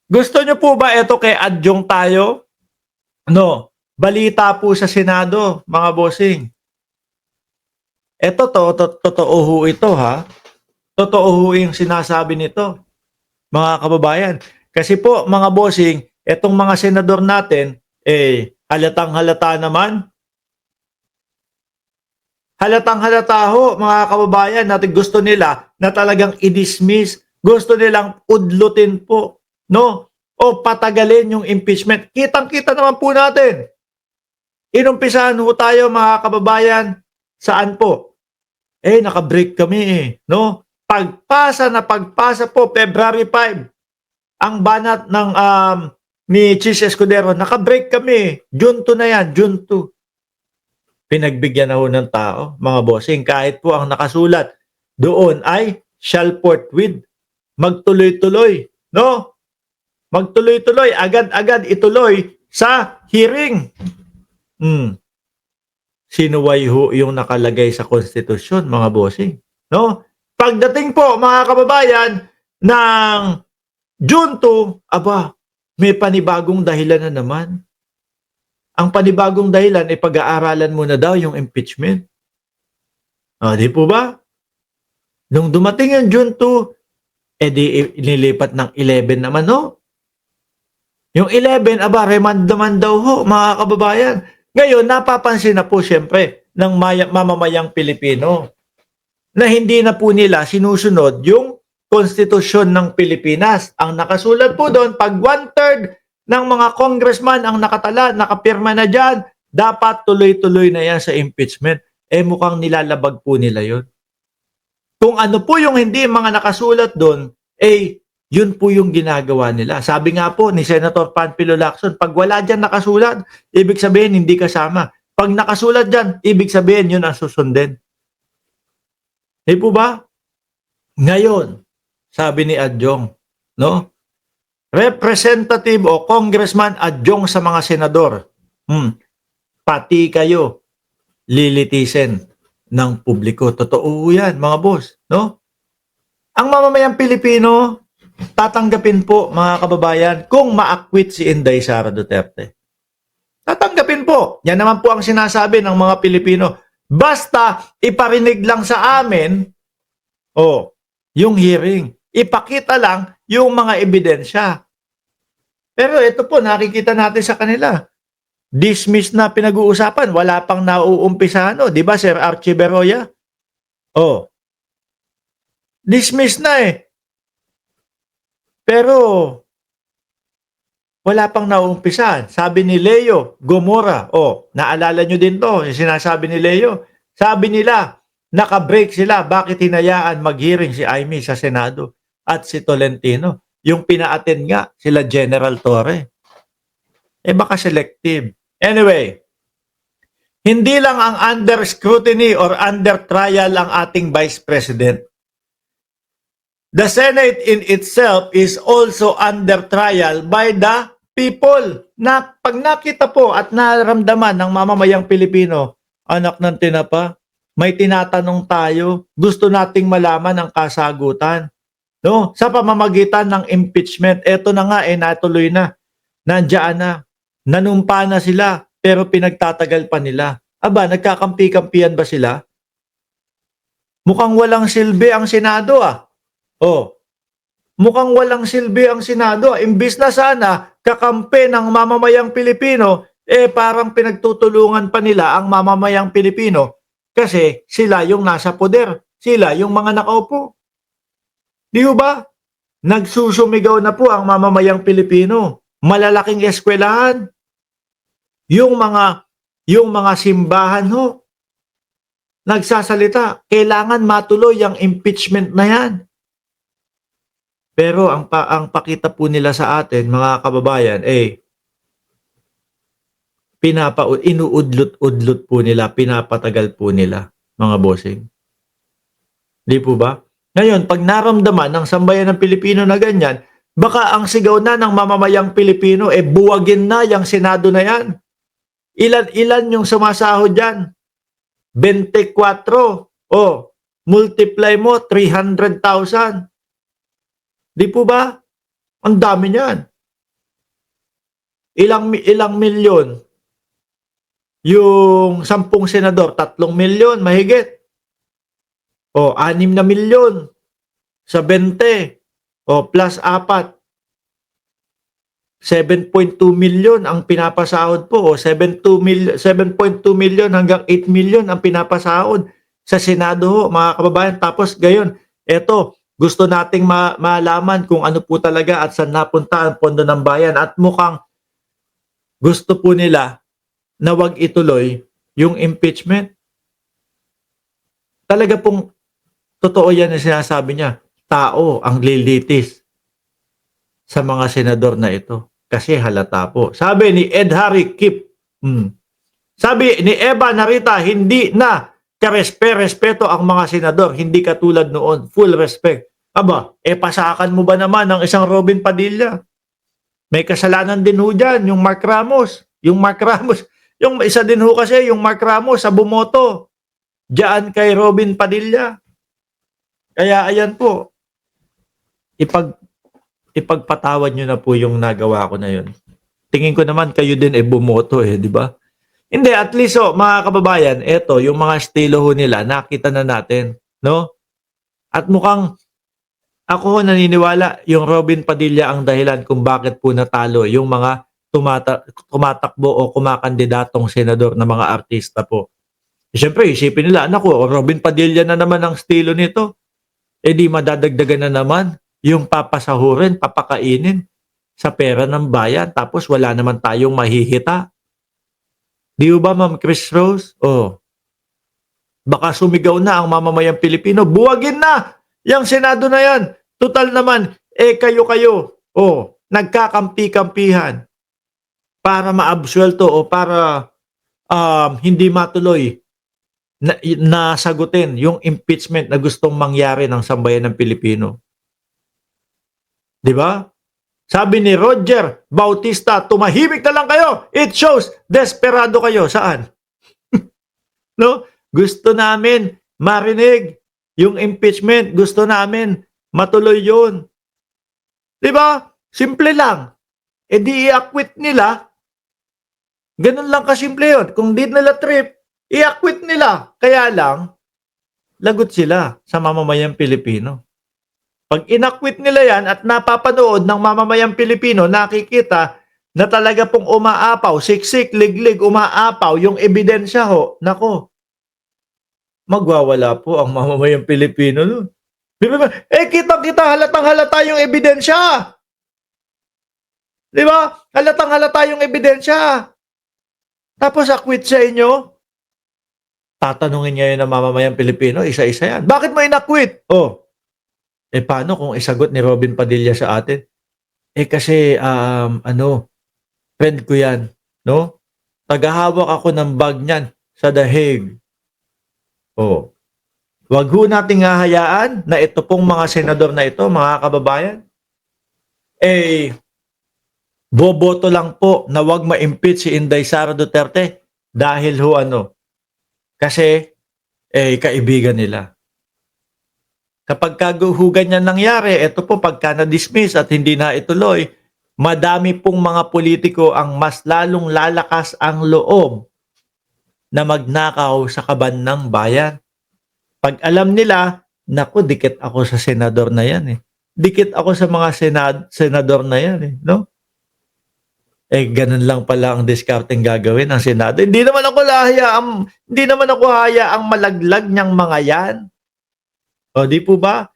Gusto niyo po ba eto kay adjunct tayo? No, balita po sa Senado, mga bossing. Eto totoo ho ito ha. Totoo ho yung sinasabi nito, mga kababayan. Kasi po, mga bossing, etong mga senador natin, halatang-halata naman. Halatang-halata ho, mga kababayan, natin gusto nila na talagang i-dismiss. Gusto nilang udlutin po, no? O patagalin yung impeachment. Kitang-kita naman po natin. Inumpisahan ho tayo, mga kababayan, saan po? Naka-break kami no? Pagpasa po, February 5, ang banat ng ni Chis Escudero, naka-break kami. June 2 na yan, June 2. Pinagbigyan na ho ng tao, mga bossing, kahit po ang nakasulat doon ay shall forthwith. Magtuloy-tuloy, no? Magtuloy-tuloy, agad-agad ituloy sa hearing. Sinuway ho yung nakalagay sa konstitusyon, mga bossing, no? Pagdating po, mga kababayan, ng June 2, aba, may panibagong dahilan na naman. Ang panibagong dahilan ay pag-aaralan mo na daw yung impeachment. Di po ba? Nung dumating yung June 2, nilipat ng 11 naman, no? Yung 11, aba, remand naman daw ho, mga kababayan. Ngayon, napapansin na po siyempre ng mamamayang Pilipino na hindi na po nila sinusunod yung konstitusyon ng Pilipinas. Ang nakasulat po doon, pag 1/3 ng mga congressman ang nakatala, nakapirma na dyan, dapat tuloy-tuloy na yan sa impeachment. Mukhang nilalabag po nila yun. Kung ano po yung hindi mga nakasulat doon, yun po yung ginagawa nila. Sabi nga po ni Senator Panfilo Lacson, pag wala dyan nakasulat, ibig sabihin hindi kasama. Pag nakasulat dyan, ibig sabihin yun ang susundin. Po ba? Ngayon, sabi ni Adjong, no? Representative o congressman Adjong sa mga senador. Pati kayo lilitisin ng publiko. Totoo yan, mga boss, no? Ang mamamayang Pilipino, tatanggapin po, mga kababayan, kung ma-acquit si Inday Sara Duterte. Tatanggapin po. Yan naman po ang sinasabi ng mga Pilipino. Basta iparinig lang sa amin, yung hearing. Ipakita lang yung mga ebidensya. Pero ito po, nakikita natin sa kanila. Dismiss na pinag-uusapan. Wala pang nauumpisahan. Di ba, Sir Archie Beroya? Dismiss na Pero, wala pang nauumpisahan. Sabi ni Leo Gomora, naalala nyo din to, yung sinasabi ni Leo. Sabi nila, naka-break sila. Bakit hinayaan mag-hearing si Amy sa Senado at si Tolentino? Yung pina-attend nga, sila General Torre. Baka selective. Anyway, hindi lang ang under scrutiny or under trial ang ating Vice President. The Senate in itself is also under trial by the people. Na pag nakita po at naramdaman ng mamamayang Pilipino, anak ng tinapa, may tinatanong tayo, gusto nating malaman ang kasagutan. No? Sa pamamagitan ng impeachment, eto na nga natuloy na. Nandiyan na. Nanumpa na sila, pero pinagtatagal pa nila. Aba, nagkakampi-kampihan ba sila? Mukhang walang silbi ang Senado Mukhang walang silbi ang Senado. Imbis na sana kakampi ng mamamayang Pilipino, parang pinagtutulungan pa nila ang mamamayang Pilipino kasi sila yung nasa poder. Sila yung mga nakaupo. Di ba? Nagsusumigaw na po ang mamamayang Pilipino. Malalaking eskwelahan. Yung mga simbahan nagsasalita. Kailangan matuloy ang impeachment na yan. Pero ang pakita po nila sa atin, mga kababayan, inuudlot-udlot po nila, pinapatagal po nila, mga bossing. Di po ba? Ngayon, pag naramdaman ng sambayan ng Pilipino na ganyan, baka ang sigaw na ng mamamayang Pilipino, buwagin na yung Senado na yan. Ilan yung sumasahod dyan? 24. Multiply mo, 300,000. Di po ba? Ang dami niyan. ilang milyon yung 10 senador, 3 milyon mahigit. O 6 na milyon sa 20. O plus 4, 7.2 milyon ang pinapasahod po. O 7.2 milyon hanggang 8 milyon ang pinapasahod sa Senado ho, mga kababayan. Tapos gayon, eto, gusto nating malaman kung ano po talaga at saan napunta ang pondo ng bayan. At mukhang gusto po nila na wag ituloy yung impeachment. Talaga pong totoo yan ang sinasabi niya. Tao ang lilitis sa mga senador na ito. Kasi halata po. Sabi ni Ed Harry Kip, sabi ni Eva Narita, hindi na karespeto ang mga senador. Hindi katulad noon. Full respect. Aba, pasakan mo ba naman ng isang Robin Padilla? May kasalanan din ho dyan, yung Mark Ramos. Yung isa din ho kasi, yung Mark Ramos sa bumoto. Diyan kay Robin Padilla. Kaya ayan po, ipagpatawad nyo na po yung nagawa ko na yun. Tingin ko naman kayo din bumoto di ba? Hindi, at least mga kababayan, eto, yung mga estilo ho nila, nakita na natin, no? At mukhang, ako naniniwala, yung Robin Padilla ang dahilan kung bakit po natalo yung mga tumatakbo o kumakandidatong senador na mga artista po. Siyempre, isipin nila, naku, Robin Padilla na naman ang estilo nito. Di madadagdagan na naman yung papasahurin, papakainin sa pera ng bayan. Tapos wala naman tayong mahihita. Di ba, Ma'am Chris Rose? Baka sumigaw na ang mamamayang Pilipino. Buwagin na yung Senado na yan. Total naman, kayo-kayo. Nagkakampi-kampihan para maabsuelto o para hindi matuloy na sagutin yung impeachment na gustong mangyari ng sambayan ng Pilipino. Di ba? Sabi ni Roger Bautista, tumahimik na lang kayo. It shows desperado kayo. Saan? No? Gusto namin marinig yung impeachment. Gusto namin matuloy yun. Di ba? Simple lang. Di i-acquit nila. Ganun lang kasimple yun. Kung di nila trip, i-acquit nila. Kaya lang, lagot sila sa mamamayang Pilipino. Pag in-acquit nila yan at napapanood ng mamamayang Pilipino, nakikita na talaga pong umaapaw, siksik, liglig, umaapaw yung ebidensya ho. Nako, magwawala po ang mamamayang Pilipino nun. Kitang-kita, halatang-halata yung ebidensya. Di ba? Halatang-halata yung ebidensya. Tapos acquit sa inyo, tatanungin ngayon ng mamamayang Pilipino, isa-isa yan. Bakit mo in-acquit? Paano kung isagot ni Robin Padilla sa atin? Kasi, friend ko yan, no? Tagahawak ako ng bag niyan sa The Hague. Wag ho nating hahayaan na ito pong mga senador na ito, mga kababayan, boboto lang po na wag ma-impeach si Inday Sara Duterte dahil kasi kaibigan nila. Kapag kaguhugan niya nangyari, ito po pagka na-dismiss at hindi na ituloy, madami pong mga politiko ang mas lalong lalakas ang loob na magnakaw sa kaban ng bayan. Pag alam nila, naku, dikit ako sa senador na yan Dikit ako sa mga senador na yan no? Ganun lang pala ang discarding gagawin ng Senado. Hindi naman ako hayaang malaglag niyang mga yan. Di po ba?